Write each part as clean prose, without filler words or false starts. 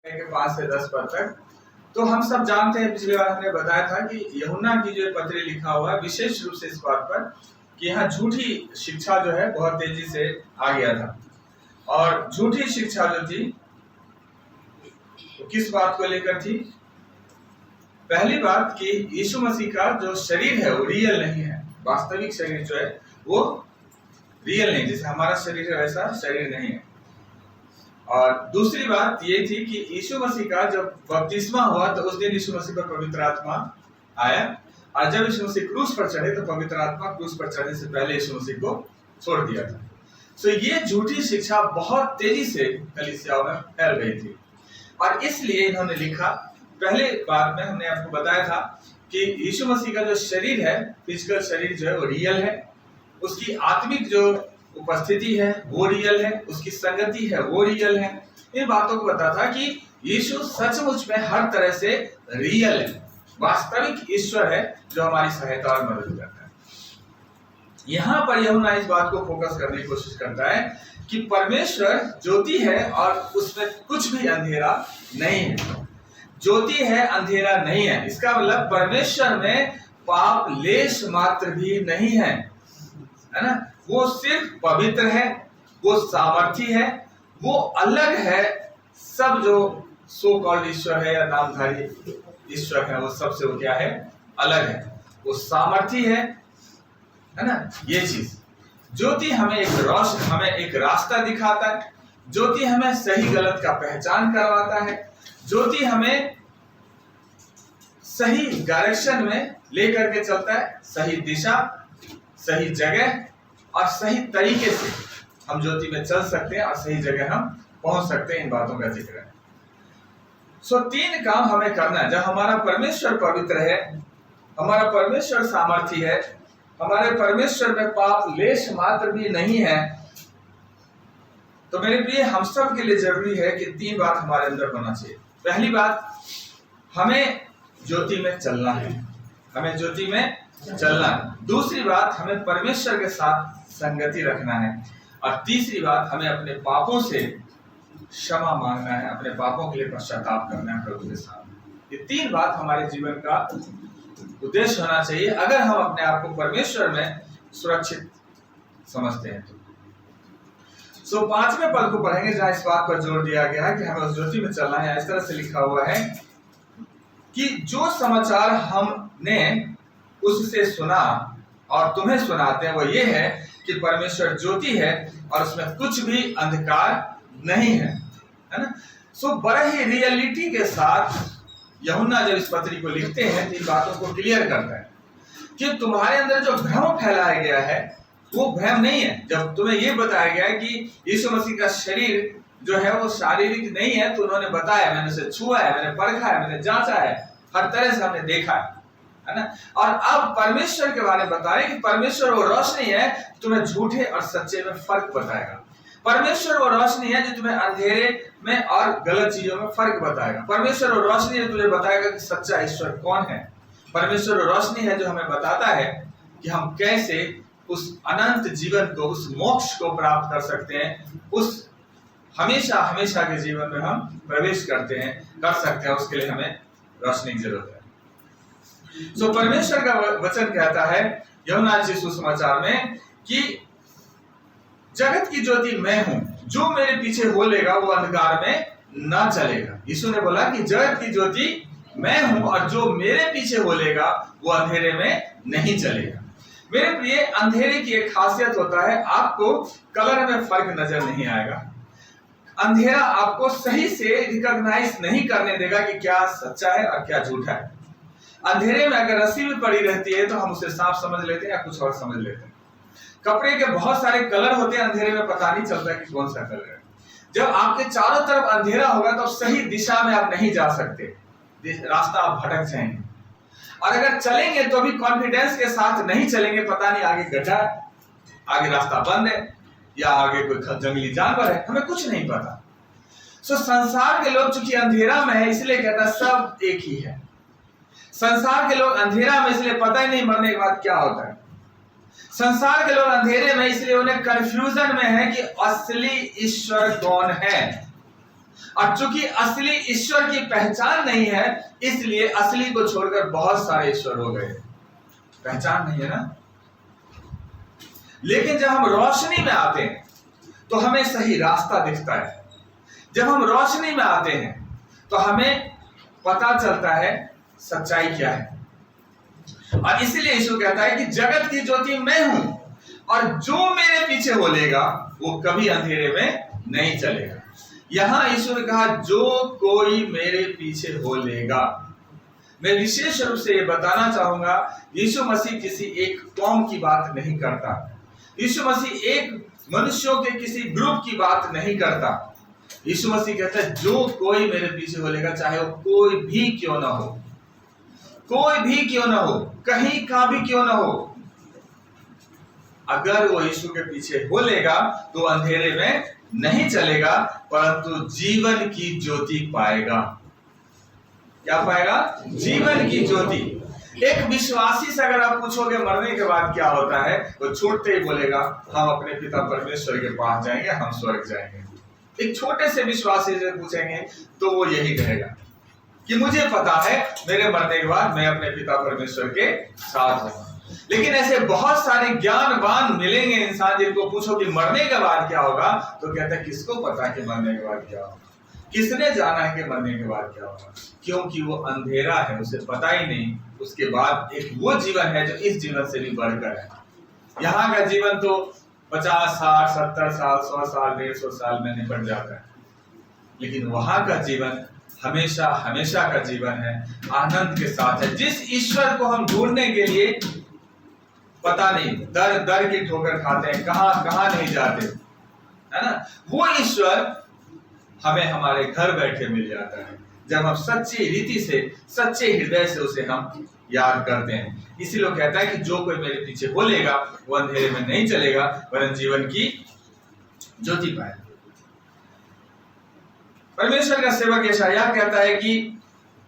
के 5 से 10 पद तक। तो हम सब जानते हैं, पिछली बार हमने बताया था कि यूहन्ना की जो पत्री लिखा हुआ है विशेष रूप से इस बात पर कि यहाँ झूठी शिक्षा जो है बहुत तेजी से आ गया था। और झूठी शिक्षा जो थी तो किस बात को लेकर थी? पहली बात कि यीशु मसीह का जो शरीर है वो रियल नहीं है। वास्तविक शरीर जो है वो रियल नहीं, जैसे हमारा शरीर है वैसा शरीर नहीं है। और दूसरी बात ये थी कि यीशु मसीह का जब बपतिस्मा हुआ तो उस दिन यीशु मसीह पर पवित्र आत्मा आया, और जब यीशु मसीह क्रूस पर चढ़े तो पवित्र आत्मा क्रूस पर चढ़ने से पहले यीशु मसीह को छोड़ दिया था। तो ये झूठी शिक्षा बहुत तेजी से कलीसियाओं में फैल गई थी, और इसलिए इन्होंने लिखा। पहले बार में हमने आपको बताया था कि यीशु मसीह का जो शरीर है, फिजिकल शरीर जो है वो रियल है, उसकी आत्मिक जो उपस्थिति है वो रियल है, उसकी संगति है वो रियल है। इन बातों को बताया था कि यीशु सचमुच में हर तरह से रियल है, वास्तविक ईश्वर है जो हमारी सहायता और मदद करता है। यहाँ पर यूहन्ना इस बात को फोकस करने की कोशिश करता है कि परमेश्वर ज्योति है और उसमें कुछ भी अंधेरा नहीं है। ज्योति है, अंधेरा नहीं है, इसका मतलब परमेश्वर में पाप लेश मात्र भी नहीं है ना। वो सिर्फ पवित्र है, वो सामर्थी है, वो अलग है। सब जो सो कॉल्ड ईश्वर है या नामधारी ईश्वर है वो सबसे वो क्या है? अलग है। वो सामर्थी है ना। ये चीज ज्योति हमें एक रास्ता दिखाता है। ज्योति हमें सही गलत का पहचान करवाता है। ज्योति हमें सही डायरेक्शन में लेकर के चलता है, सही दिशा, सही जगह और सही तरीके से हम ज्योति में चल सकते हैं और सही जगह हम पहुंच सकते हैं। इन बातों का जिक्र है। तीन काम हमें करना है। जब हमारा परमेश्वर पवित्र है, हमारा परमेश्वर सामर्थी है, हमारे परमेश्वर में पाप लेश मात्र भी नहीं है, तो मेरे प्रिय हम सब के लिए जरूरी है कि तीन बात हमारे अंदर होना चाहिए। पहली बात, हमें ज्योति में चलना है, हमें ज्योति में चलना है। दूसरी बात, हमें परमेश्वर के साथ संगति रखना है। और तीसरी बात, हमें अपने पापों से क्षमा मांगना है, अपने पापों के लिए पश्चाताप करना है प्रभु के साथ। ये तीन बात हमारे जीवन का उद्देश्य होना चाहिए अगर हम अपने आप को परमेश्वर में सुरक्षित समझते हैं। तो 5वें पद को पढ़ेंगे जहां इस बात पर जोर दिया गया है कि हमें उस ज्योति में चलना है। इस तरह से लिखा हुआ है कि जो समाचार हमने उससे सुना और तुम्हें सुनाते हैं वो ये है कि परमेश्वर ज्योति है और उसमें कुछ भी अंधकार नहीं है ना। बड़े ही रियलिटी के साथ यूहन्ना जब इस पत्री को लिखते हैं तो इन बातों को क्लियर करता है कि तुम्हारे अंदर जो भ्रम फैलाया गया है वो भ्रम नहीं है। जब तुम्हें ये बताया गया है कि यीशु मसीह का शरीर जो है वो शारीरिक नहीं है, तो उन्होंने बताया, मैंने उसे छुआ है, मैंने परखा है, मैंने जांचा है, हर तरह से हमने देखा है ना। और अब परमेश्वर के बारे में बता रहे कि परमेश्वर वो रोशनी है, तुम्हें झूठे और सच्चे में फर्क बताएगा। परमेश्वर वो रोशनी है जो तुम्हें अंधेरे में और गलत चीजों में फर्क बताएगा। परमेश्वर वो रोशनी है तुझे बताएगा कि सच्चा ईश्वर कौन है। परमेश्वर वो रोशनी है जो हमें बताता है कि हम कैसे उस अनंत जीवन को, उस मोक्ष को प्राप्त कर सकते हैं, उस हमेशा हमेशा के जीवन में हम प्रवेश कर सकते हैं। उसके लिए हमें रोशनी की जरूरत है। परमेश्वर का वचन कहता है यूहन्ना के सुसमाचार में कि जगत की ज्योति मैं हूं, जो मेरे पीछे बोलेगा वो अंधकार में ना चलेगा। यीशु ने बोला कि जगत की ज्योति मैं हूं और जो मेरे पीछे बोलेगा वो अंधेरे में नहीं चलेगा। मेरे प्रिय, अंधेरे की एक खासियत होता है, आपको कलर में फर्क नजर नहीं आएगा। अंधेरा आपको सही से रिकॉग्नाइज नहीं करने देगा कि क्या सच्चा है और क्या झूठा है। अंधेरे में अगर रस्सी भी पड़ी रहती है तो हम उसे साफ समझ लेते हैं या कुछ और समझ लेते हैं। कपड़े के बहुत सारे कलर होते हैं, अंधेरे में पता नहीं चलता कि कौन सा कलर है। जब आपके चारों तरफ अंधेरा होगा तो सही दिशा में आप नहीं जा सकते, रास्ता आप भटक जाएंगे। और अगर चलेंगे तो भी कॉन्फिडेंस के साथ नहीं चलेंगे, पता नहीं आगे गड्ढा, आगे रास्ता बंद है या आगे कोई जंगली जानवर है, हमें कुछ नहीं पता। संसार के लोग चूंकि अंधेरा में है इसलिए कहता है सब एक ही है। संसार के लोग अंधेरा में इसलिए पता ही नहीं मरने के बाद क्या होता है। संसार के लोग अंधेरे में इसलिए उन्हें कंफ्यूजन में है कि असली ईश्वर कौन है। और चूंकि असली ईश्वर की पहचान नहीं है, इसलिए असली को छोड़कर बहुत सारे ईश्वर हो गए। पहचान नहीं है ना। लेकिन जब हम रोशनी में आते हैं तो हमें सही रास्ता दिखता है। जब हम रोशनी में आते हैं तो हमें पता चलता है सच्चाई क्या है। और इसीलिए यीशु कहता है कि जगत की ज्योति मैं हूं, और जो मेरे पीछे बोलेगा वो कभी अंधेरे में नहीं चलेगा। यहां यीशु ने कहा जो कोई मेरे पीछे बोलेगा। मैं विशेष रूप से ये बताना चाहूंगा, यीशु मसीह किसी एक कौम की बात नहीं करता। यीशु मसीह एक मनुष्यों के किसी ग्रुप की बात नहीं करता। यीशु मसीह कहता है जो कोई मेरे पीछे बोलेगा, चाहे वो कोई भी क्यों ना हो, कोई भी क्यों ना हो, कहीं का भी क्यों ना हो, अगर वो यीशु के पीछे बोलेगा तो अंधेरे में नहीं चलेगा, परंतु जीवन की ज्योति पाएगा। क्या पाएगा? जीवन की ज्योति। एक विश्वासी से अगर आप पूछोगे मरने के बाद क्या होता है, तो छूटते ही बोलेगा हम अपने पिता परमेश्वर के पास जाएंगे, हम स्वर्ग जाएंगे। एक छोटे से विश्वासी से पूछेंगे तो वो यही कहेगा कि मुझे पता है मेरे मरने के बाद मैं अपने पिता परमेश्वर के साथ हूँ। लेकिन ऐसे बहुत सारे ज्ञानवान मिलेंगे इंसान, जिनको पूछो कि मरने के बाद क्या होगा, तो कहते हैं किसको पता कि मरने के बाद क्या होगा, किसने जाना है कि मरने के बाद क्या होगा, क्योंकि वो अंधेरा है, उसे पता ही नहीं उसके बाद एक वो जीवन है जो इस जीवन से भी बढ़कर है। यहाँ का जीवन तो 50, 60, 70 साल, 100 साल, 150 साल में निपट जाता है, लेकिन वहां का जीवन हमेशा हमेशा का जीवन है, आनंद के साथ है। जिस ईश्वर को हम ढूंढने के लिए पता नहीं दर दर की ठोकर खाते हैं, कहां कहां नहीं जाते, है ना, वो ईश्वर हमें हमारे घर बैठे मिल जाता है जब हम सच्ची रीति से, सच्चे हृदय से उसे हम याद करते हैं। इसीलिए वो कहता है कि जो कोई मेरे पीछे बोलेगा वो अंधेरे में नहीं चलेगा, वरन जीवन की ज्योति पाएगा। परमेश्वर का सेवक यशायाह कहता है कि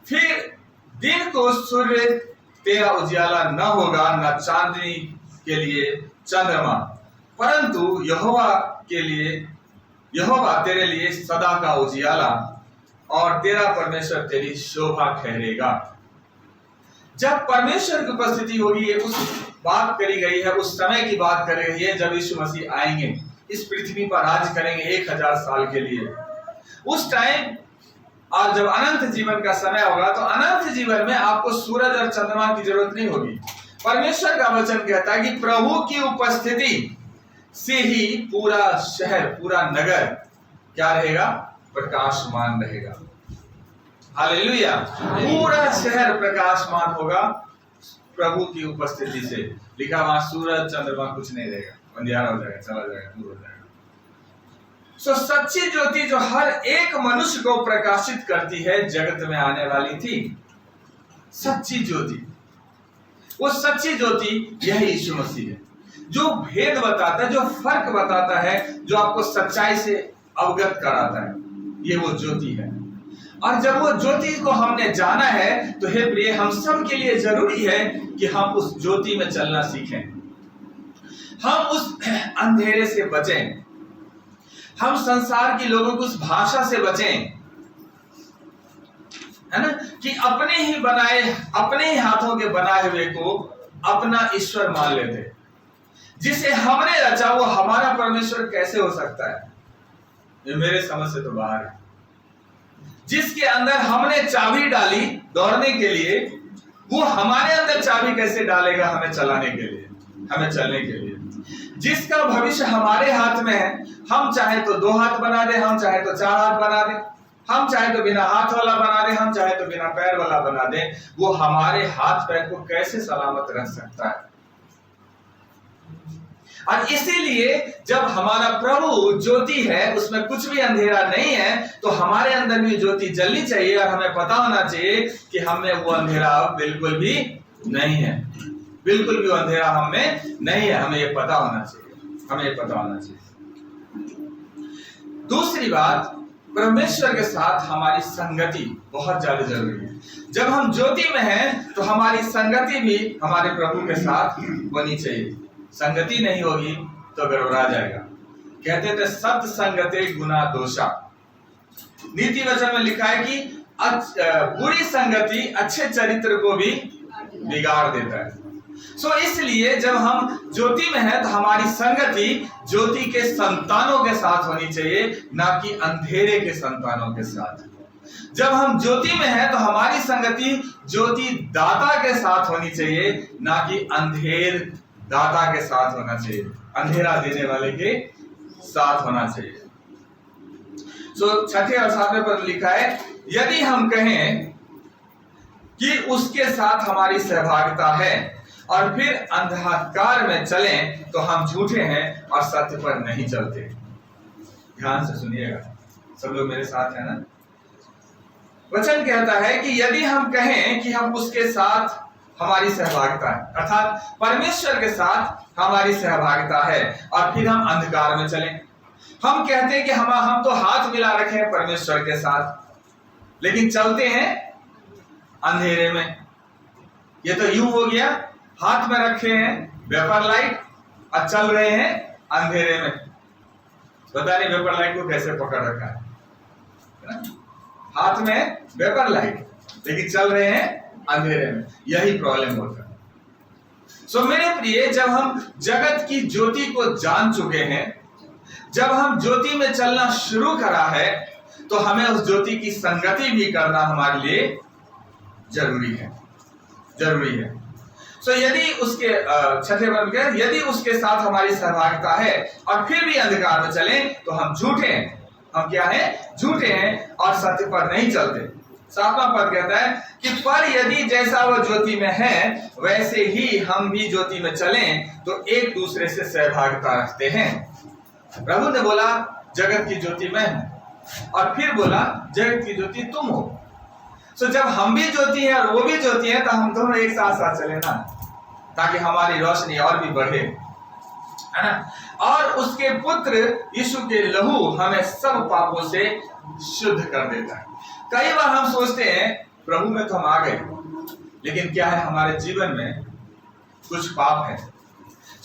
फिर दिन को सूर्य तेरा उजियाला न होगा, न चांदनी के लिए चंद्रमा, परंतु यहोवा तेरे लिए सदा का उजियाला और तेरा परमेश्वर तेरी शोभा ठहरेगा। जब परमेश्वर की उपस्थिति होगी, ये उस बात करी गई है, उस समय की बात करी गई है जब यीशु मसीह आएंगे, इस पृथ्वी पर राज करेंगे 1000 साल के लिए। उस टाइम और जब अनंत जीवन का समय होगा, तो अनंत जीवन में आपको सूरज और चंद्रमा की जरूरत नहीं होगी। परमेश्वर का वचन कहता है कि प्रभु की उपस्थिति से ही पूरा शहर, पूरा नगर क्या रहेगा? प्रकाशमान रहेगा। हालेलुया। पूरा शहर प्रकाशमान होगा प्रभु की उपस्थिति से। लिखा वहां सूरज चंद्रमा कुछ नहीं रहेगा, अंधियारा हो जाएगा, चला जाएगा, दूर हो जाएगा। सच्ची ज्योति जो हर एक मनुष्य को प्रकाशित करती है, जगत में आने वाली थी सच्ची ज्योति। वो सच्ची ज्योति यही यीशु मसीह है, जो भेद बताता है, जो फर्क बताता है, जो आपको सच्चाई से अवगत कराता है, ये वो ज्योति है। और जब वो ज्योति को हमने जाना है, तो हे प्रिय, हम सब के लिए जरूरी है कि हम उस ज्योति में चलना सीखें, हम उस अंधेरे से बचें, हम संसार के लोगों को उस भाषा से बचें, है ना, कि अपने ही बनाए, अपने ही हाथों के बनाए हुए को अपना ईश्वर मान लेते। जिसे हमने रचा वो हमारा परमेश्वर कैसे हो सकता है? ये मेरे समझ से तो बाहर है। जिसके अंदर हमने चाबी डाली दौड़ने के लिए, वो हमारे अंदर चाबी कैसे डालेगा हमें चलाने के लिए, हमें चलने के लिए? जिसका भविष्य हमारे हाथ में है, हम चाहे तो 2 हाथ बना दे, हम चाहे तो 4 हाथ बना दे, हम चाहे तो बिना हाथ वाला बना दे, हम चाहे तो बिना पैर वाला बना दे, वो हमारे हाथ पैर को कैसे सलामत रख सकता है? और इसीलिए जब हमारा प्रभु ज्योति है, उसमें कुछ भी अंधेरा नहीं है, तो हमारे अंदर भी ज्योति जलनी चाहिए और हमें पता होना चाहिए कि हमें वो अंधेरा बिल्कुल भी नहीं है, बिल्कुल भी अंधेरा हमें नहीं है। हमें ये पता होना चाहिए, हमें ये पता होना चाहिए। दूसरी बात, परमेश्वर के साथ हमारी संगति बहुत ज्यादा जरूरी है। जब हम ज्योति में हैं, तो हमारी संगति भी हमारे प्रभु के साथ होनी चाहिए। संगति नहीं होगी तो गड़बड़ा जाएगा। कहते थे सत संगते गुना दोषा, नीति वचन में लिखा है कि बुरी संगति अच्छे चरित्र को भी बिगाड़ देता है। इसलिए जब हम ज्योति में हैं तो हमारी संगति ज्योति के संतानों के साथ होनी चाहिए, ना कि अंधेरे के संतानों के साथ। जब हम ज्योति में हैं तो हमारी संगति ज्योति दाता के साथ होनी चाहिए, ना कि अंधेर दाता के साथ होना चाहिए, अंधेरा देने वाले के साथ होना चाहिए। छठे और सातवें पद लिखा है, यदि हम कहें कि उसके साथ हमारी सहभागिता है और फिर अंधकार में चलें तो हम झूठे हैं और सत्य पर नहीं चलते। ध्यान से सुनिएगा, सब लोग मेरे साथ हैं ना। वचन कहता है कि यदि हम कहें कि हम उसके साथ हमारी सहभागिता है, अर्थात परमेश्वर के साथ हमारी सहभागिता है, और फिर हम अंधकार में चलें। हम कहते हैं कि हम तो हाथ मिला रखे हैं परमेश्वर के साथ, लेकिन चलते हैं अंधेरे में। ये तो यूं हो गया, हाथ में रखे हैं वेपर लाइट और चल रहे हैं अंधेरे में। पता नहीं वेपर लाइट को कैसे पकड़ रखा है। हाथ में वेपर लाइट, लेकिन चल रहे हैं अंधेरे में। यही प्रॉब्लम होता है। मेरे प्रिय, जब हम जगत की ज्योति को जान चुके हैं, जब हम ज्योति में चलना शुरू करा है, तो हमें उस ज्योति की संगति भी करना हमारे लिए जरूरी है। यदि उसके छठे वर्ग के, यदि उसके साथ हमारी सहभागिता है और फिर भी अंधकार में चलें तो हम झूठे हैं। हम क्या हैं? झूठे हैं और सत्य पर नहीं चलते। सातवां पद कहता है कि पर यदि जैसा वह ज्योति में है वैसे ही हम भी ज्योति में चलें तो एक दूसरे से सहभागिता रखते हैं। प्रभु ने बोला जगत की ज्योति मैं हूं, और फिर बोला जगत की ज्योति तुम हो। जब हम भी ज्योति हैं और वो भी ज्योति है, तो हम दोनों एक साथ साथ चले ना, ताकि हमारी रोशनी और भी बढ़े, है ना। और उसके पुत्र यीशु के लहू हमें सब पापों से शुद्ध कर देता है। कई बार हम सोचते हैं प्रभु में तो हम आ गए, लेकिन क्या है, हमारे जीवन में कुछ पाप है।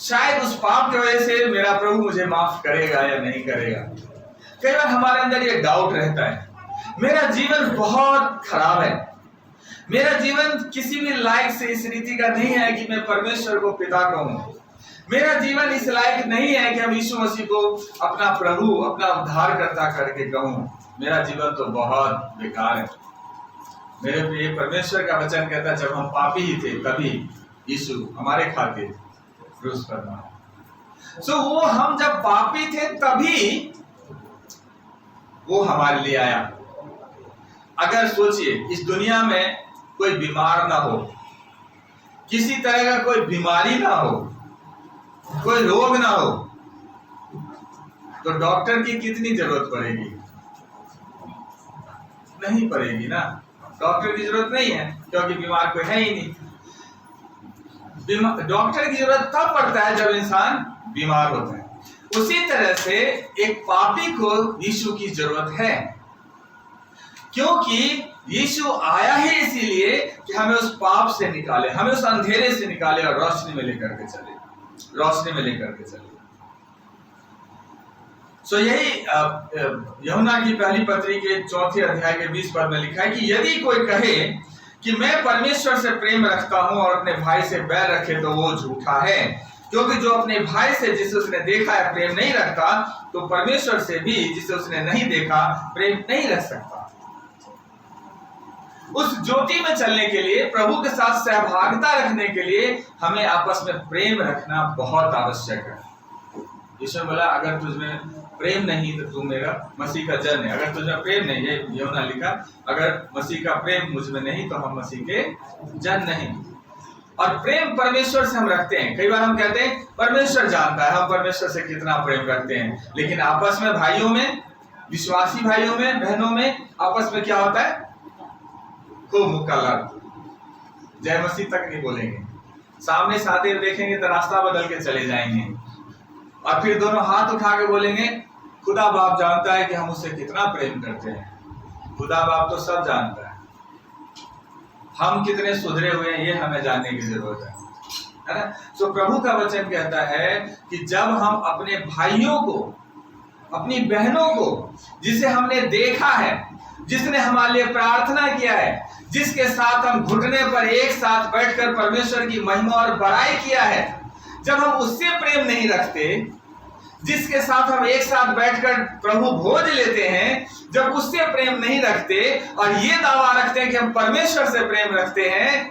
शायद उस पाप की वजह से मेरा प्रभु मुझे माफ करेगा या नहीं करेगा। कई बार हमारे अंदर ये डाउट रहता है, मेरा जीवन बहुत खराब है, मेरा जीवन किसी भी लायक से इस रीति का नहीं है कि मैं परमेश्वर को पिता कहूं। मेरा जीवन इस लायक नहीं है कि हम यीशु मसीह को अपना प्रभु, अपना उद्धारकर्ता करके कहूं। मेरा जीवन तो बहुत बेकार है। मेरे प्रिय, परमेश्वर का वचन कहता है जब हम पापी ही थे तभी यीशु हमारे खातिर क्रूस पर मरा। वो हम जब पापी थे तभी वो हमारे लिए आया। अगर सोचिए इस दुनिया में कोई बीमार ना हो, किसी तरह का कोई बीमारी ना हो, कोई रोग ना हो, तो डॉक्टर की कितनी जरूरत पड़ेगी? नहीं पड़ेगी ना। डॉक्टर की जरूरत नहीं है क्योंकि बीमार कोई है ही नहीं। डॉक्टर की जरूरत तब पड़ता है जब इंसान बीमार होता है। उसी तरह से एक पापी को यीशु की जरूरत है, क्योंकि यीशु आया ही इसीलिए कि हमें उस पाप से निकाले, हमें उस अंधेरे से निकाले और रोशनी में लेकर के चले। यही यूहन्ना की पहली पत्री के 4 अध्याय के 20 पद में लिखा है कि यदि कोई कहे कि मैं परमेश्वर से प्रेम रखता हूं और अपने भाई से बैर रखे तो वो झूठा है, क्योंकि जो अपने भाई से जिसे उसने देखा है प्रेम नहीं रखता, तो परमेश्वर से भी जिसे उसने नहीं देखा प्रेम नहीं रख सकता। उस ज्योति में चलने के लिए, प्रभु के साथ सहभागिता रखने के लिए हमें आपस में प्रेम रखना बहुत आवश्यक है। यीशु बोला अगर तुझमें प्रेम नहीं तो तू मेरा मसीह का जन है। अगर तुझमें प्रेम नहीं, ये यूहन्ना लिखा, अगर मसीह का प्रेम मुझमें नहीं तो हम मसीह के जन नहीं। और प्रेम परमेश्वर से हम रखते हैं। कई बार हम कहते हैं परमेश्वर जानता है हम परमेश्वर से कितना प्रेम करते हैं, लेकिन आपस में भाइयों में, विश्वासी भाइयों में, बहनों में आपस में क्या होता है? खूब मुक्का लड़, जय मसीह तक नहीं बोलेंगे, सामने से आते देखेंगे तो रास्ता बदल के चले जाएंगे, और फिर दोनों हाथ उठा के बोलेंगे खुदा बाप जानता है कि हम उससे कितना प्रेम करते हैं। खुदा बाप तो सब जानता है, हम कितने सुधरे हुए हैं ये हमें जानने की जरूरत है ना। तो प्रभु का वचन कहता है कि जब हम अपने भाइयों को, अपनी बहनों को जिसे हमने देखा है, जिसने हमारे लिए प्रार्थना किया है, जिसके साथ हम घुटने पर एक साथ बैठकर परमेश्वर की महिमा और बड़ाई किया है, जब हम उससे प्रेम नहीं रखते, जिसके साथ हम एक साथ बैठकर प्रभु भोज लेते हैं, जब उससे प्रेम नहीं रखते और ये दावा रखते हैं कि हम परमेश्वर से प्रेम रखते हैं,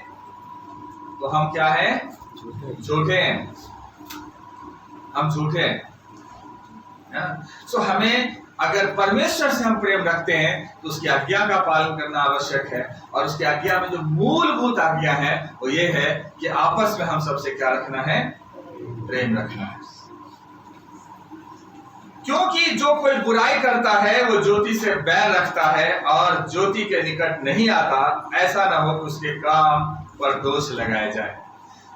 तो हम क्या हैं? झूठे हैं। हम झूठे हैं। सो हमें अगर परमेश्वर से हम प्रेम रखते हैं तो उसकी आज्ञा का पालन करना आवश्यक है। और उसकी आज्ञा में जो मूलभूत आज्ञा है वो ये है कि आपस में हम सबसे क्या रखना है? प्रेम रखना है। क्योंकि जो कोई बुराई करता है वो ज्योति से बैर रखता है और ज्योति के निकट नहीं आता, ऐसा ना हो कि उसके काम पर दोष लगाया जाए।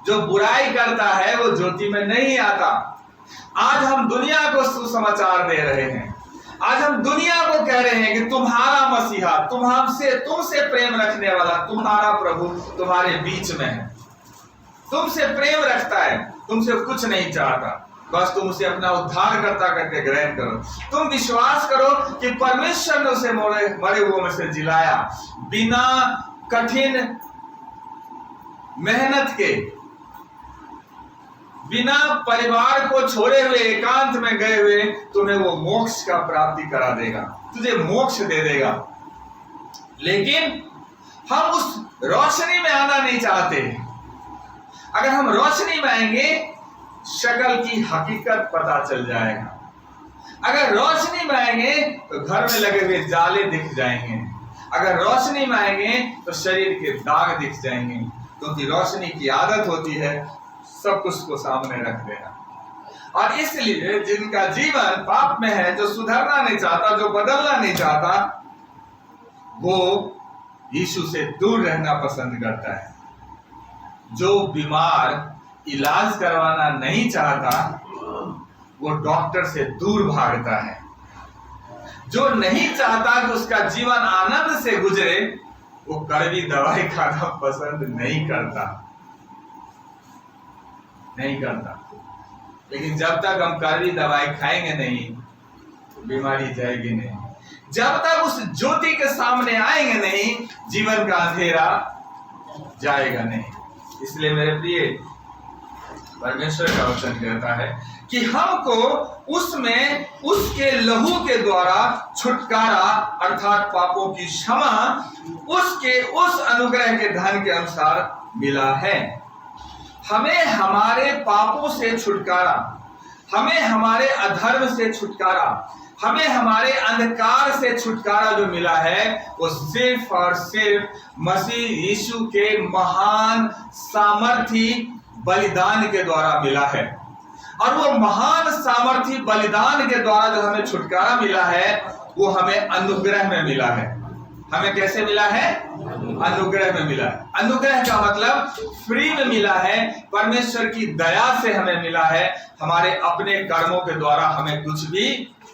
जो बुराई करता है वो ज्योति में नहीं आता। आज हम दुनिया को सुसमाचार दे रहे हैं। आज हम दुनिया को कह रहे हैं कि तुम्हारा मसीहा, तुमसे प्रेम रखने वाला तुम्हारा प्रभु तुम्हारे बीच में है, तुमसे प्रेम रखता है, तुमसे कुछ नहीं चाहता, बस तुम उसे अपना उद्धारकर्ता करके ग्रहण करो। तुम विश्वास करो कि परमेश्वर ने उसे मरे हुओं में से जिलाया, बिना कठिन मेहनत के, बिना परिवार को छोड़े हुए एकांत में गए हुए तुम्हें वो मोक्ष का प्राप्ति करा देगा, तुझे मोक्ष दे देगा। लेकिन हम उस रोशनी में आना नहीं चाहते। अगर हम रोशनी में आएंगे शक्ल की हकीकत पता चल जाएगा। अगर रोशनी में आएंगे तो घर में लगे हुए जाले दिख जाएंगे। अगर रोशनी में आएंगे तो शरीर के दाग दिख जाएंगे, क्योंकि रोशनी की आदत होती है सब कुछ को सामने रख देना। और इसलिए जिनका जीवन पाप में है, जो सुधरना नहीं चाहता, जो बदलना नहीं चाहता, वो यीशु से दूर रहना पसंद करता है। जो बीमार इलाज करवाना नहीं चाहता वो डॉक्टर से दूर भागता है। जो नहीं चाहता कि उसका जीवन आनंद से गुजरे वो कड़वी दवाई खाना पसंद नहीं करता। लेकिन जब तक हम कड़वी दवाई खाएंगे नहीं तो बीमारी जाएगी नहीं। जब तक उस ज्योति के सामने आएंगे नहीं जीवन का अंधेरा जाएगा नहीं। इसलिए मेरे प्रिय परमेश्वर का वचन कहता है कि हमको उसमें उसके लहू के द्वारा छुटकारा अर्थात पापों की क्षमा उसके उस अनुग्रह के धन के अनुसार मिला है। हमें हमारे पापों से छुटकारा, हमें हमारे अधर्म से छुटकारा, हमें हमारे अंधकार से छुटकारा जो मिला है वो सिर्फ और सिर्फ मसीह यीशु के महान सामर्थी बलिदान के द्वारा मिला है। और वो महान सामर्थी बलिदान के द्वारा जो हमें छुटकारा मिला है वो हमें अनुग्रह में मिला है। हमें कैसे मिला है? अनुग्रह में मिला है। अनुग्रह का मतलब फ्री में मिला है, परमेश्वर की दया से हमें मिला है। हमारे अपने कर्मों के द्वारा हमें कुछ भी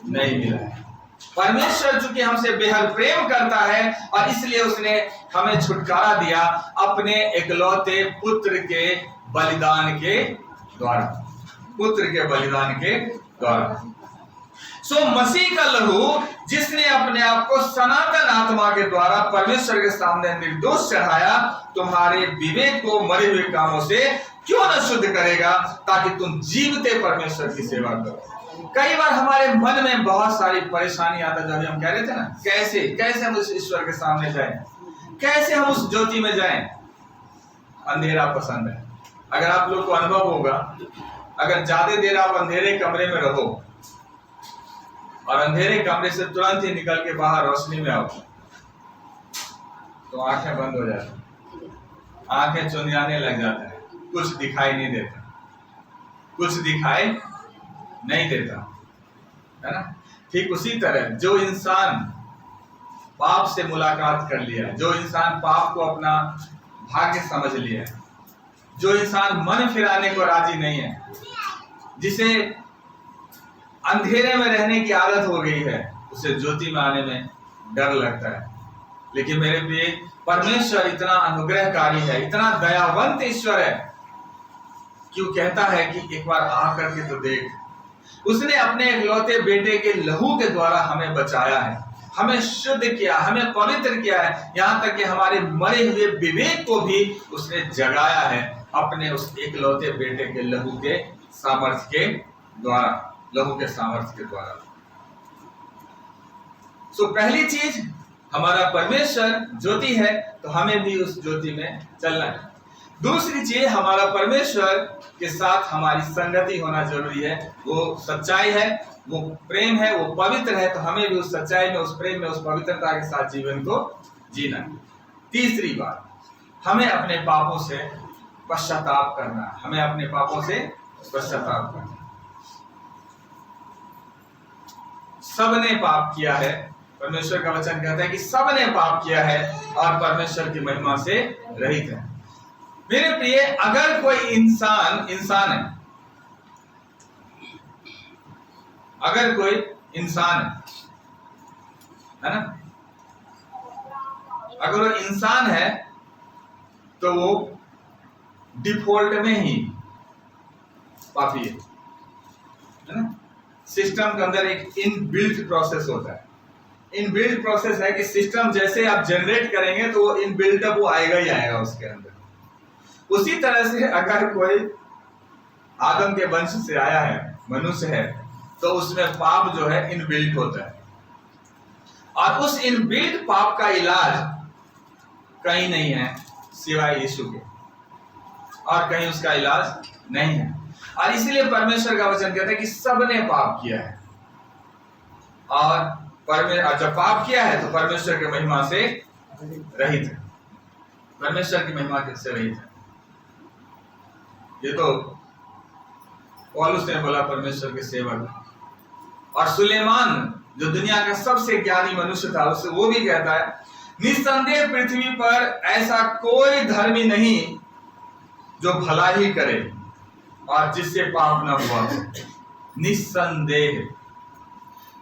नहीं मिला है। परमेश्वर चूंकि हमसे बेहद प्रेम करता है और इसलिए उसने हमें छुटकारा दिया अपने इकलौते पुत्र के बलिदान के द्वारा, सो मसीह का लहू जिसने अपने आप को सनातन आत्मा के द्वारा परमेश्वर के सामने निर्दोष चढ़ाया, तुम्हारे विवेक को मरे हुए कामों से क्यों न शुद्ध करेगा ताकि तुम जीवते परमेश्वर की सेवा करो। कई बार हमारे मन में बहुत सारी परेशानी आता है। जब हम कह रहे थे ना कैसे हम उस ईश्वर के सामने जाएं, कैसे हम उस ज्योति में जाएं। अंधेरा पसंद है। अगर आप लोग को अनुभव होगा, अगर ज्यादा देर आप अंधेरे कमरे में रहो और अंधेरे कमरे से तुरंत ही निकल के बाहर रोशनी में आओ तो आंखें बंद हो जाती, आंखें चुंधियाने लग जाता है, कुछ दिखाई नहीं देता, है ना। ठीक उसी तरह जो इंसान पाप से मुलाकात कर लिया, जो इंसान पाप को अपना भाग्य समझ लिया, जो इंसान मन फिराने को राजी नहीं है, जिसे अंधेरे में रहने की आदत हो गई है, उसे ज्योति में आने में डर लगता है। लेकिन मेरे प्रिय परमेश्वर इतना अनुग्रहकारी है, इतना दयावंत ईश्वर है, क्यों कहता है कि एक बार आ करके तो देख। उसने अपने इकलौते बेटे के लहू के द्वारा हमें बचाया है, हमें शुद्ध किया, हमें पवित्र किया है, यहाँ तक कि हमारे मरे हुए विवेक को भी उसने जगाया है अपने उस एकलौते बेटे के लहू के सामर्थ्य के द्वारा, लहू के सामर्थ्य के द्वारा। तो पहली चीज, हमारा परमेश्वर ज्योति है, तो हमें भी उस ज्योति में चलना है। दूसरी चीज, हमारा परमेश्वर के साथ हमारी संगति होना जरूरी है। वो सच्चाई है, वो प्रेम है, वो पवित्र है, तो हमें भी उस सच्चाई में, उस प्रेम में, उस पवित्रता के साथ जीवन को जीना है। तीसरी बात, हमें अपने पापों से पश्चाताप करना है, हमें अपने पापों से पश्चाताप करना है। सबने पाप किया है, परमेश्वर का वचन कहता है कि सबने पाप किया है और परमेश्वर की महिमा से रहित है। मेरे प्रिय, अगर कोई इंसान है, अगर कोई इंसान है ना, अगर वो इंसान है तो वो डिफॉल्ट में ही पापी है ना। सिस्टम के अंदर एक इनबिल्ट प्रोसेस होता है। इनबिल्ट प्रोसेस है कि सिस्टम जैसे आप जनरेट करेंगे तो वो इनबिल्ट वो आएगा ही आएगा उसके अंदर। उसी तरह से अगर कोई आदम के वंश से आया है, मनुष्य है, तो उसमें पाप जो है इनबिल्ट होता है, और उस इनबिल्ट पाप का इलाज कहीं नहीं है सिवाय यीशु के, और कहीं उसका इलाज नहीं है। और इसलिए परमेश्वर का वचन कहता है कि सबने पाप किया है, और जब पाप किया है तो परमेश्वर की महिमा से रहित है, परमेश्वर की महिमा से रहित है। ये तो पौलुस ने बोला, परमेश्वर के सेवक। और सुलेमान जो दुनिया का सबसे ज्ञानी मनुष्य था, उससे वो भी कहता है, निस्संदेह पृथ्वी पर ऐसा कोई धर्मी नहीं जो भला ही करे और जिससे पाप न हुआ हो। निस्संदेह,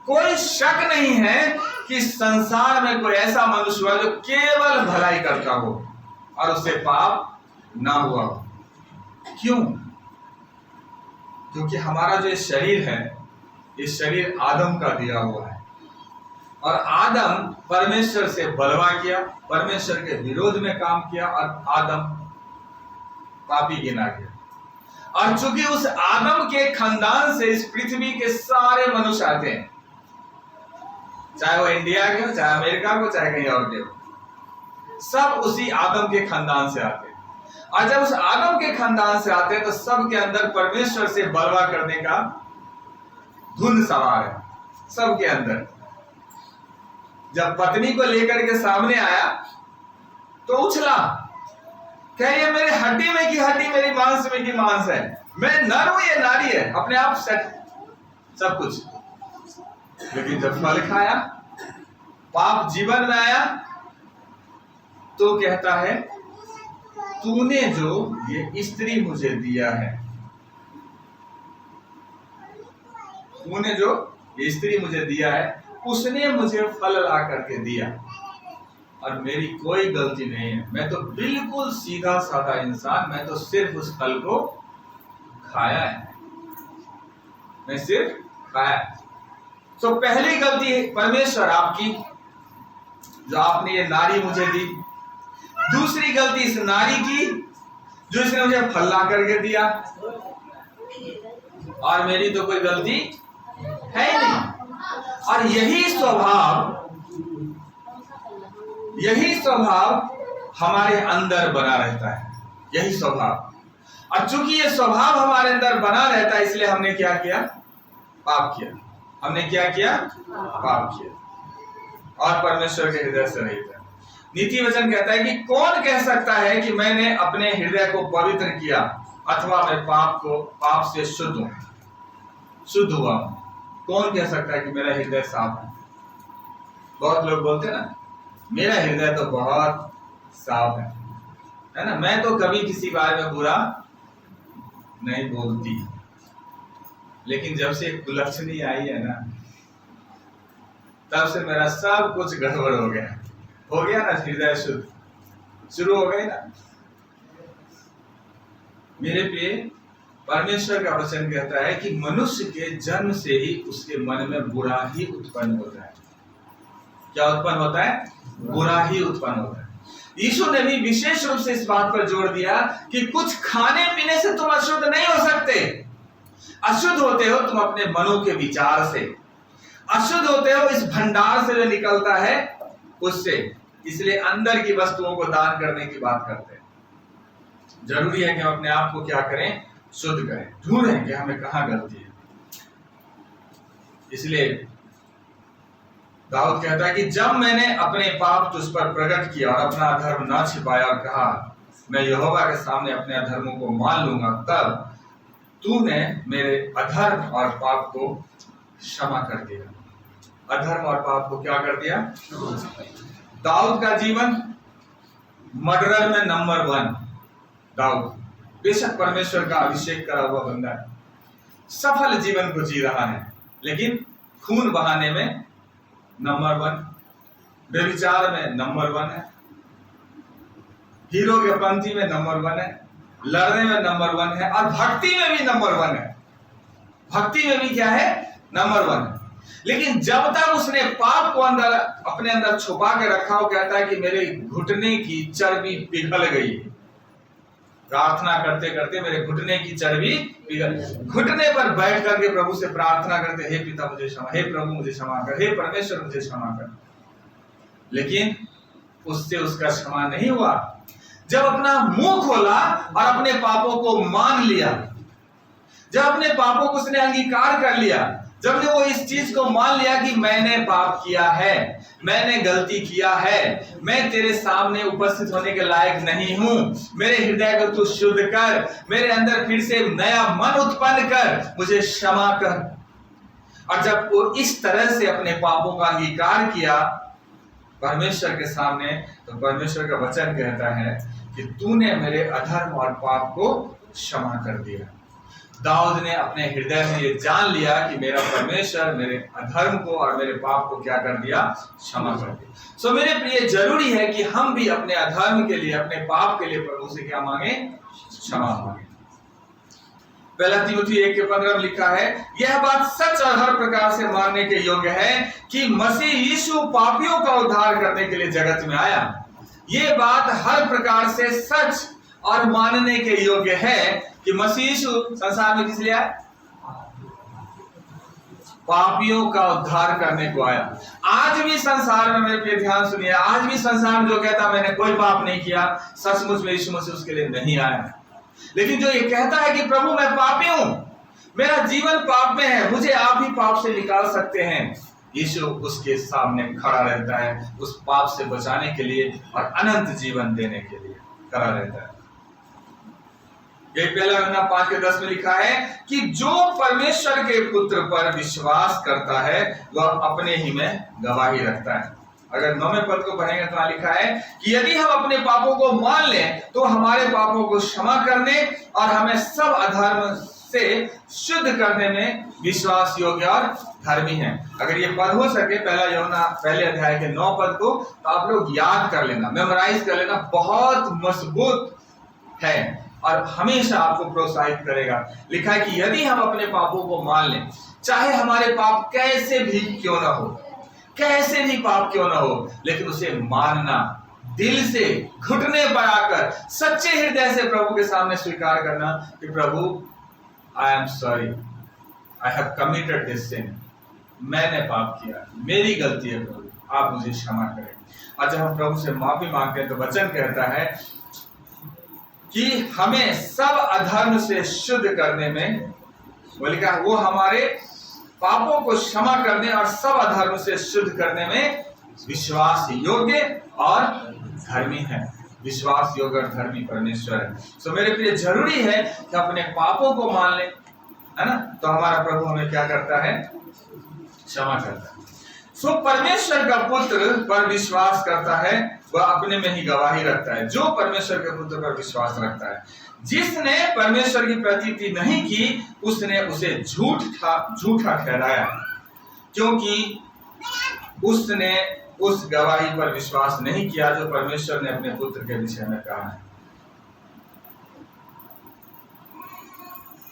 कोई शक नहीं है कि संसार में कोई ऐसा मनुष्य हुआ जो केवल भलाई करता हो और उससे पाप ना हुआ हो। क्यों? क्योंकि हमारा जो शरीर है, ये शरीर आदम का दिया हुआ है, और आदम परमेश्वर से बलवा किया, परमेश्वर के विरोध में काम किया, और आदम पापी गिना गया। और चूंकि उस आदम के खानदान से इस पृथ्वी के सारे मनुष्य आते हैं, चाहे वो इंडिया के हो, चाहे अमेरिका को, चाहे कहीं और के हो, सब उसी आदम के खानदान से आते हैं। और जब उस आदम के खानदान से आते हैं तो सब के अंदर परमेश्वर से बलवा करने का धुन सवार है, सबके अंदर। जब पत्नी को लेकर के सामने आया तो उछला, कह ये मेरे हड्डी में की हड्डी, मेरी मांस में की मांस है, मैं नर हूं, ये नारी है, अपने आप सेट सब कुछ। लेकिन जब फल खाया, पाप जीवन में आया, तो कहता है, तूने जो ये स्त्री मुझे दिया है, तूने जो ये स्त्री मुझे दिया है, उसने मुझे फल ला करके दिया, और मेरी कोई गलती नहीं है। मैं तो बिल्कुल सीधा साधा इंसान, मैं तो सिर्फ उस फल को खाया है, मैं सिर्फ खाया। तो पहली गलती परमेश्वर आपकी, जो आपने ये नारी मुझे दी। दूसरी गलती इस नारी की, जो इसने मुझे फल ला करके दिया, और मेरी तो कोई गलती है ही नहीं। और यही स्वभाव हमारे अंदर बना रहता है, यही स्वभाव। और चूंकि ये स्वभाव हमारे अंदर बना रहता है, इसलिए हमने क्या किया? पाप किया। हमने क्या किया? पाप किया, और परमेश्वर के हृदय से रहित है। नीति वचन कहता है कि कौन कह सकता है कि मैंने अपने हृदय को पवित्र किया, अथवा मैं पाप से शुद्ध हुआ हूं? कौन कह सकता है कि मेरा हृदय साफ है? बहुत लोग बोलते हैं ना, मेरा हृदय तो बहुत साफ है ना, मैं तो कभी किसी बारे में बुरा नहीं बोलती। लेकिन जब से कुलक्षणी आई है ना, तब से मेरा सब कुछ गड़बड़ हो गया ना, हृदय शुरू हो गई ना। मेरे प्रिय, परमेश्वर का वचन कहता है कि मनुष्य के जन्म से ही उसके मन में बुरा ही उत्पन्न होता है। क्या उत्पन्न होता है? बुरा ही उत्पन्न होता है। यीशु ने भी विशेष रूप से इस बात पर जोर दिया कि कुछ खाने पीने से तुम अशुद्ध नहीं हो सकते। अशुद्ध होते हो तुम अपने मनों के विचार से, अशुद्ध होते हो इस भंडार से जो निकलता है उससे। इसलिए अंदर की वस्तुओं को दान करने की बात करते हैं। जरूरी है कि हम अपने आप को क्या करें? शुद्ध करें, ढूंढें कि हमें कहां गलती है। इसलिए दाऊद कहता है कि जब मैंने अपने पाप तुझ पर प्रकट किया और अपना अधर्म न छिपाया और कहा मैं यहोवा के सामने अपने अधर्मों को मान लूंगा, तब तूने मेरे अधर्म और पाप को क्षमा कर दिया। अधर्म और पाप को क्या कर दिया? दाऊद का जीवन मर्डरर में नंबर 1। दाऊद बेशक परमेश्वर का अभिषेक करा हुआ बंदा है, सफल जीवन को जी रहा है, लेकिन खून बहाने में नंबर 1, व्यभिचार में नंबर 1 है, हीरो के पंथी में नंबर 1 है, लड़ने में नंबर 1 है, और भक्ति में भी नंबर 1 है। भक्ति में भी क्या है? नंबर 1 है। लेकिन जब तक उसने पाप को अंदर अपने अंदर छुपा के रखा, वो कहता है कि मेरे घुटने की चर्बी पिघल गई। प्रार्थना करते करते मेरे घुटने की चर्बी पिघल, घुटने पर बैठ करके प्रभु से प्रार्थना करते, हे पिता मुझे क्षमा, हे प्रभु मुझे क्षमा कर, हे परमेश्वर मुझे क्षमा कर। लेकिन उससे उसका क्षमा नहीं हुआ। जब अपना मुंह खोला और अपने पापों को मान लिया, जब अपने पापों को उसने अंगीकार कर लिया, जब वो इस चीज को मान लिया कि मैंने पाप किया है, मैंने गलती किया है, मैं तेरे सामने उपस्थित होने के लायक नहीं हूं, मेरे हृदय को तू शुद्ध कर, मेरे अंदर फिर से नया मन उत्पन्न कर, मुझे क्षमा कर। और जब वो इस तरह से अपने पापों का अंगीकार किया परमेश्वर के सामने, तो परमेश्वर का वचन कहता है कि तूने मेरे अधर्म और पाप को क्षमा कर दिया। दाऊद ने अपने हृदय में ये जान लिया कि मेरा परमेश्वर मेरे अधर्म को और मेरे पाप को क्या कर दिया? क्षमा कर दिया। सो मेरे प्रिय, जरूरी है कि हम भी अपने अधर्म के लिए, अपने पाप के लिए प्रभु से क्या मांगे? क्षमा मांगे। पहला तीमुथी 1:15 में लिखा है, यह बात सच और हर प्रकार से मानने के योग्य है कि मसीह यीशु पापियों का उद्धार करने के लिए जगत में आया। ये बात हर प्रकार से सच और मानने के योग्य है कि मसीह यीशु संसार में किस लिए आया? पापियों का उद्धार करने को आया। आज भी संसार में, मेरे प्रिय ध्यान सुनिए, आज भी संसार जो कहता मैंने कोई पाप नहीं किया, सचमुच में यीशु मसीह उसके लिए नहीं आया। लेकिन जो ये कहता है कि प्रभु मैं पापी हूं, मेरा जीवन पाप में है, मुझे आप ही पाप से निकाल सकते हैं, यीशु उसके सामने खड़ा रहता है, उस पाप से बचाने के लिए और अनंत जीवन देने के लिए खड़ा रहता है। ये पहला यूहन्ना 5:10 में लिखा है कि जो परमेश्वर के पुत्र पर विश्वास करता है वह अपने ही में गवाही रखता है। अगर 9वें पद को पढ़ेंगे तो लिखा है कि यदि हम अपने पापों को मान लें तो हमारे पापों को क्षमा करने और हमें सब अधर्म से शुद्ध करने में विश्वास योग्य और धर्मी है। अगर ये पद हो सके पहला यूहन्ना पहले अध्याय के 9 पद को, तो आप लोग याद कर लेना, मेमोराइज कर लेना, बहुत मजबूत है और हमेशा आपको प्रोत्साहित करेगा। लिखा है कि यदि हम अपने पापों को मान लें, चाहे हमारे पाप कैसे भी क्यों ना हो, कैसे भी पाप क्यों ना हो, लेकिन उसे मानना, दिल से घुटने पर आकर सच्चे हृदय से प्रभु के सामने स्वीकार करना कि प्रभु I am sorry, I have committed this sin, मैंने पाप किया, मेरी गलती है प्रभु, आप मुझे क्षमा करें। और जब हम प्रभु से माफी मांगते हैं तो वचन कहता है कि हमें सब अधर्म से शुद्ध करने में, बोले क्या, वो हमारे पापों को क्षमा करने और सब अधर्म से शुद्ध करने में विश्वास योग्य और धर्मी है। विश्वास योग्य और धर्मी परमेश्वर है। सो मेरे प्रिय, जरूरी है कि अपने पापों को मान ले, है ना, तो हमारा प्रभु हमें क्या करता है? क्षमा करता है। सो परमेश्वर का पुत्र पर विश्वास करता है वह अपने में ही गवाही रखता है। जो परमेश्वर के पुत्र पर विश्वास रखता है, जिसने परमेश्वर की प्रतीति नहीं की उसने उसे झूठा ठहराया, क्योंकि उसने उस गवाही पर विश्वास नहीं किया जो परमेश्वर ने अपने पुत्र के विषय में कहा है।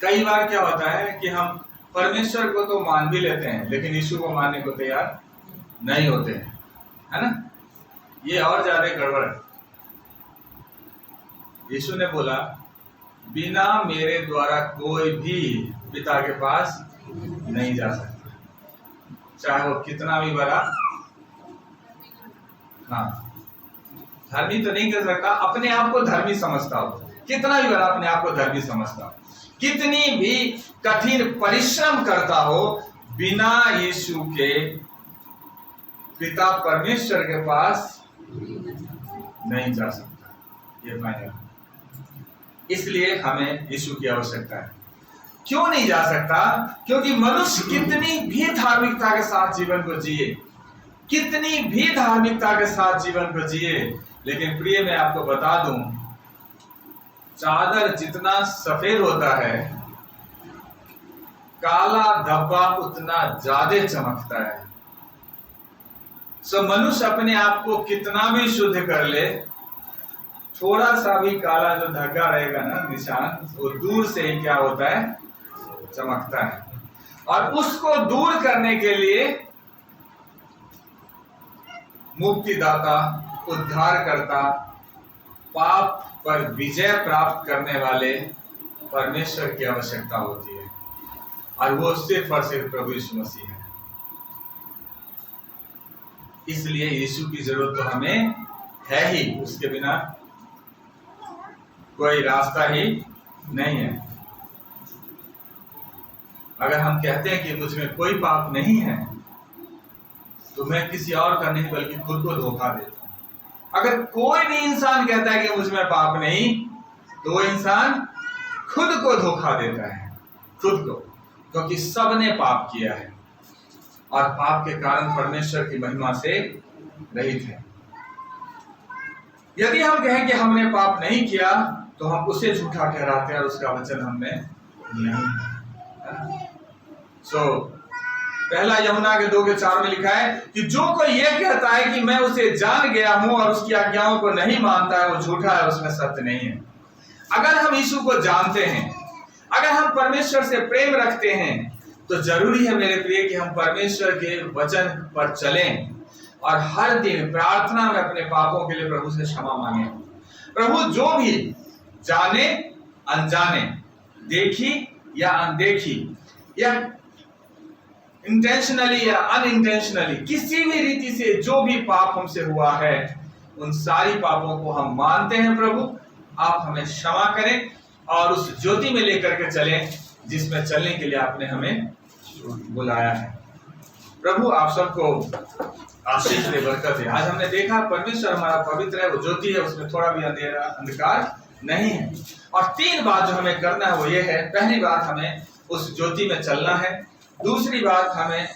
कई बार क्या होता है कि हम परमेश्वर को तो मान भी लेते हैं लेकिन यीशु को मानने को तैयार नहीं होते हैं। है ना? ये और ज्यादा गड़बड़ है। यीशु ने बोला बिना मेरे द्वारा कोई भी पिता के पास नहीं जा सकता, चाहे वो कितना भी बड़ा, हाँ, धर्मी तो नहीं कर सकता, अपने आप को धर्मी समझता हो, कितना भी बड़ा अपने आप को धर्मी समझता हो, कितनी भी कठिन परिश्रम करता हो, बिना यीशु के पिता परमेश्वर के पास नहीं जा सकता। ये फाइनल। इसलिए हमें यीशु की आवश्यकता है। क्यों नहीं जा सकता? क्योंकि मनुष्य कितनी भी धार्मिकता के साथ जीवन को जिए, कितनी भी धार्मिकता के साथ जीवन को जिए, लेकिन प्रिय मैं आपको बता दूं, चादर जितना सफेद होता है, काला धब्बा उतना ज्यादा चमकता है। सो मनुष्य अपने आप को कितना भी शुद्ध कर ले, थोड़ा सा भी काला जो धब्बा रहेगा ना, निशान, वो दूर से ही क्या होता है, चमकता है। और उसको दूर करने के लिए मुक्तिदाता, उद्धारकर्ता, पाप पर विजय प्राप्त करने वाले परमेश्वर की आवश्यकता होती है, और वो सिर्फ और सिर्फ प्रभु यीशु मसीह है। इसलिए यीशु की जरूरत तो हमें है ही, उसके बिना कोई रास्ता ही नहीं है। अगर हम कहते हैं कि मुझ में कोई पाप नहीं है, तो मैं किसी और का नहीं बल्कि खुद को धोखा देता हूं। अगर कोई भी इंसान कहता है कि मुझ में पाप नहीं, तो वो इंसान खुद को धोखा देता है, खुद को, क्योंकि सबने पाप किया है और पाप के कारण परमेश्वर की महिमा से रहित है। यदि हम कहें कि हमने पाप नहीं किया, तो हम उसे झूठा ठहराते हैं और उसका वचन हमने नहीं। पहला यूहन्ना के 2:4 में लिखा है कि जो कोई ये कहता है कि मैं उसे जान गया हूं और उसकी आज्ञाओं को नहीं मानता है, वो झूठा है, उसमें सत्य नहीं है। अगर हम यीशु को जानते हैं, अगर हम परमेश्वर से प्रेम रखते हैं, तो जरूरी है मेरे प्रिय कि हम परमेश्वर के वचन पर चलें और हर दिन प्रार्थना में अपने पापों के लिए प्रभु से क्षमा मांगे। प्रभु जो भी जाने अनजाने, देखी या अनदेखी, या इंटेंशनली या अनइंटेंशनली, किसी भी रीति से जो भी पाप हमसे हुआ है, उन सारी पापों को हम मानते हैं। प्रभु आप हमें क्षमा करें और उस ज्योति में लेकर के चलें जिसमें चलने के लिए आपने हमें बुलाया है। प्रभु आप सबको आशीष दे, बरकत है। आज हमने देखा परमेश्वर हमारा पवित्र है, वो ज्योति है, उसमें थोड़ा भी अंधेरा अंधकार नहीं है। और 3 बात जो हमें करना है वो ये है, पहली बात हमें उस ज्योति में चलना है, दूसरी बात हमें